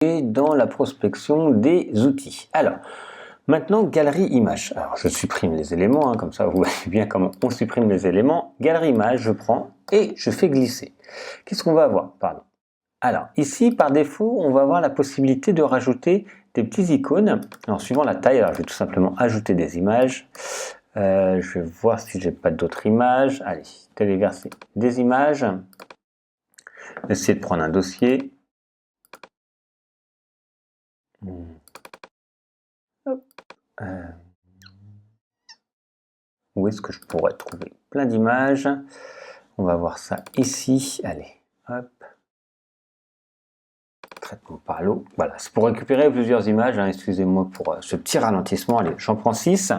et dans la prospection des outils. Alors, maintenant, galerie image. Alors, je supprime les éléments, comme ça vous voyez bien comment on supprime les éléments. Galerie image, je prends et je fais glisser. Qu'est-ce qu'on va avoir? Pardon. Alors, ici, par défaut, on va avoir la possibilité de rajouter des petits icônes. Alors, suivant la taille, alors je vais tout simplement ajouter des images. Je vais voir si j'ai pas d'autres images. Allez, téléverser des images. Essayer de prendre un dossier. Où est-ce que je pourrais trouver plein d'images? On va voir ça ici. Allez, hop. Traitement par l'eau. Voilà, c'est pour récupérer plusieurs images. Excusez-moi pour ce petit ralentissement. Allez, j'en prends 6.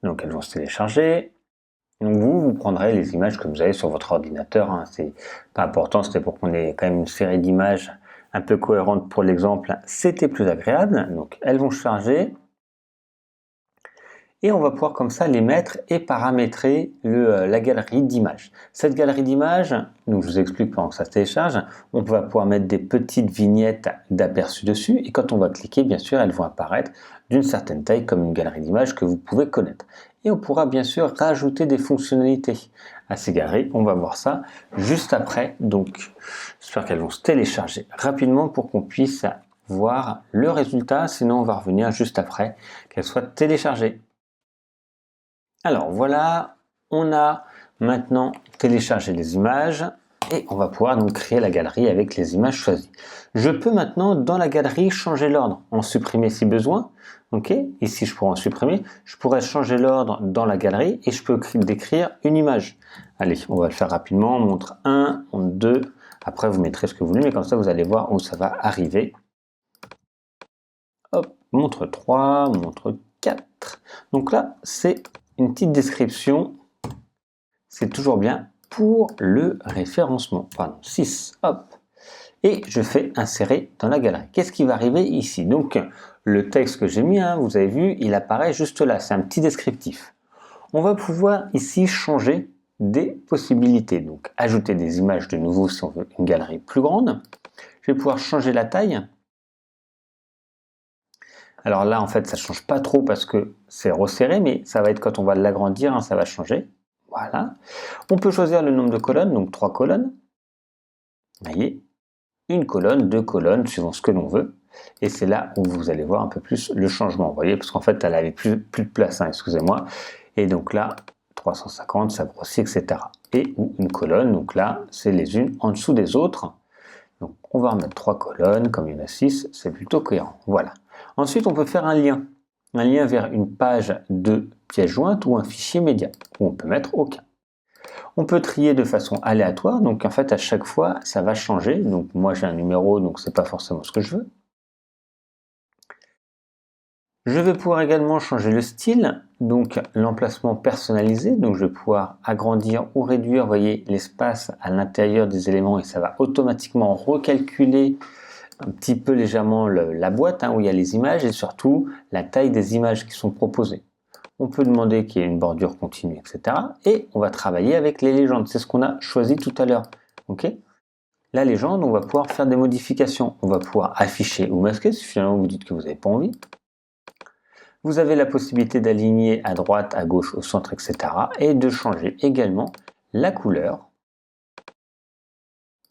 Donc elles vont se télécharger. Donc vous prendrez les images que vous avez sur votre ordinateur. C'est pas important, c'était pour qu'on ait quand même une série d'images un peu cohérente pour l'exemple. C'était plus agréable. Donc elles vont charger. Et on va pouvoir comme ça les mettre et paramétrer la galerie d'images. Cette galerie d'images, donc je vous explique pendant que ça se télécharge, on va pouvoir mettre des petites vignettes d'aperçu dessus et quand on va cliquer, bien sûr, elles vont apparaître d'une certaine taille comme une galerie d'images que vous pouvez connaître. Et on pourra bien sûr rajouter des fonctionnalités à ces galeries. On va voir ça juste après. Donc j'espère qu'elles vont se télécharger rapidement pour qu'on puisse voir le résultat. Sinon on va revenir juste après qu'elles soient téléchargées. Alors voilà, on a maintenant téléchargé les images et on va pouvoir donc créer la galerie avec les images choisies. Je peux maintenant dans la galerie changer l'ordre, en supprimer si besoin. Ok, ici je pourrais en supprimer. Je pourrais changer l'ordre dans la galerie et je peux décrire une image. Allez, on va le faire rapidement. On montre 1, on montre 2. Après vous mettrez ce que vous voulez, mais comme ça vous allez voir où ça va arriver. Hop, montre 3, montre 4. Donc là, c'est une petite description, c'est toujours bien pour le référencement. Pardon, 6, hop. Et je fais insérer dans la galerie. Qu'est-ce qui va arriver ici? Donc, le texte que j'ai mis, vous avez vu, il apparaît juste là. C'est un petit descriptif. On va pouvoir ici changer des possibilités. Donc, ajouter des images de nouveau si on veut une galerie plus grande. Je vais pouvoir changer la taille. Alors là, en fait, ça ne change pas trop parce que c'est resserré, mais ça va être quand on va l'agrandir, ça va changer. Voilà. On peut choisir le nombre de colonnes, donc 3 colonnes. Vous voyez, une colonne, 2 colonnes, suivant ce que l'on veut. Et c'est là où vous allez voir un peu plus le changement. Vous voyez, parce qu'en fait, elle avait plus de place, excusez-moi. Et donc là, 350, ça grossit, etc. Et ou une colonne, donc là, c'est les unes en dessous des autres. Donc on va remettre 3 colonnes, comme il y en a 6, c'est plutôt cohérent. Voilà. Ensuite, on peut faire un lien vers une page de pièce jointe ou un fichier média, où on peut mettre aucun. On peut trier de façon aléatoire, donc en fait à chaque fois ça va changer. Donc moi j'ai un numéro, donc c'est pas forcément ce que je veux. Je vais pouvoir également changer le style, donc l'emplacement personnalisé, donc je vais pouvoir agrandir ou réduire, vous voyez, l'espace à l'intérieur des éléments et ça va automatiquement recalculer un petit peu légèrement la boîte où il y a les images et surtout la taille des images qui sont proposées. On peut demander qu'il y ait une bordure continue, etc. Et on va travailler avec les légendes. C'est ce qu'on a choisi tout à l'heure. Okay, la légende, on va pouvoir faire des modifications. On va pouvoir afficher ou masquer si finalement vous dites que vous n'avez pas envie. Vous avez la possibilité d'aligner à droite, à gauche, au centre, etc. Et de changer également la couleur.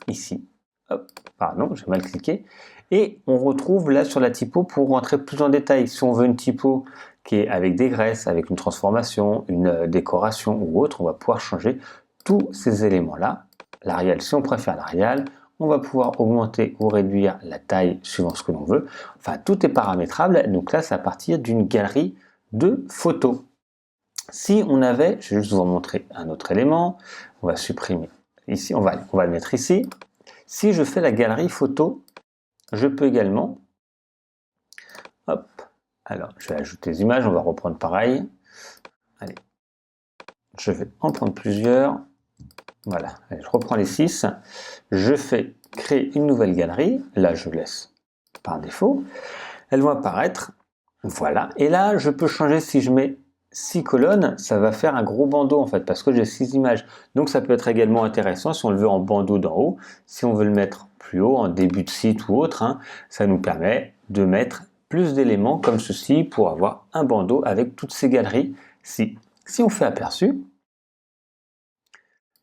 Ici. Hop, pardon, j'ai mal cliqué. Et on retrouve là sur la typo pour rentrer plus en détail. Si on veut une typo qui est avec des graisses, avec une transformation, une décoration ou autre, on va pouvoir changer tous ces éléments-là. L'Arial, si on préfère l'Arial, on va pouvoir augmenter ou réduire la taille suivant ce que l'on veut. Enfin, tout est paramétrable. Donc là, c'est à partir d'une galerie de photos. Si on avait, je vais juste vous montrer un autre élément. On va supprimer ici, on va le mettre ici. Si je fais la galerie photo, je peux également, hop, alors je vais ajouter des images, on va reprendre pareil. Allez, je vais en prendre plusieurs. Voilà, allez, je reprends les 6. Je fais créer une nouvelle galerie. Là, je laisse par défaut. Elles vont apparaître. Voilà. Et là, je peux changer si je mets 6 colonnes, ça va faire un gros bandeau en fait, parce que j'ai 6 images. Donc ça peut être également intéressant si on le veut en bandeau d'en haut. Si on veut le mettre plus haut, en début de site ou autre, hein, ça nous permet de mettre plus d'éléments comme ceci pour avoir un bandeau avec toutes ces galeries. Si on fait aperçu,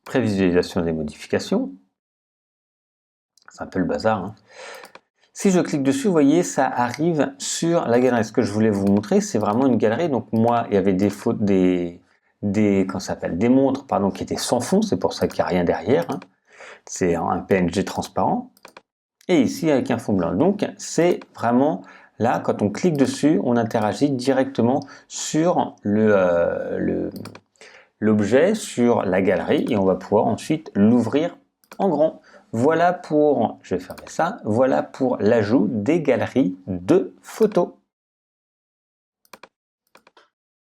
prévisualisation des modifications, c'est un peu le bazar, hein. Si je clique dessus, vous voyez, ça arrive sur la galerie. Ce que je voulais vous montrer, c'est vraiment une galerie. Donc moi, il y avait des montres pardon, qui étaient sans fond, c'est pour ça qu'il n'y a rien derrière, hein. C'est un PNG transparent. Et ici, avec un fond blanc. Donc c'est vraiment là, quand on clique dessus, on interagit directement sur l'objet, sur la galerie, et on va pouvoir ensuite l'ouvrir en grand. Voilà pour, je vais fermer ça, voilà pour l'ajout des galeries de photos.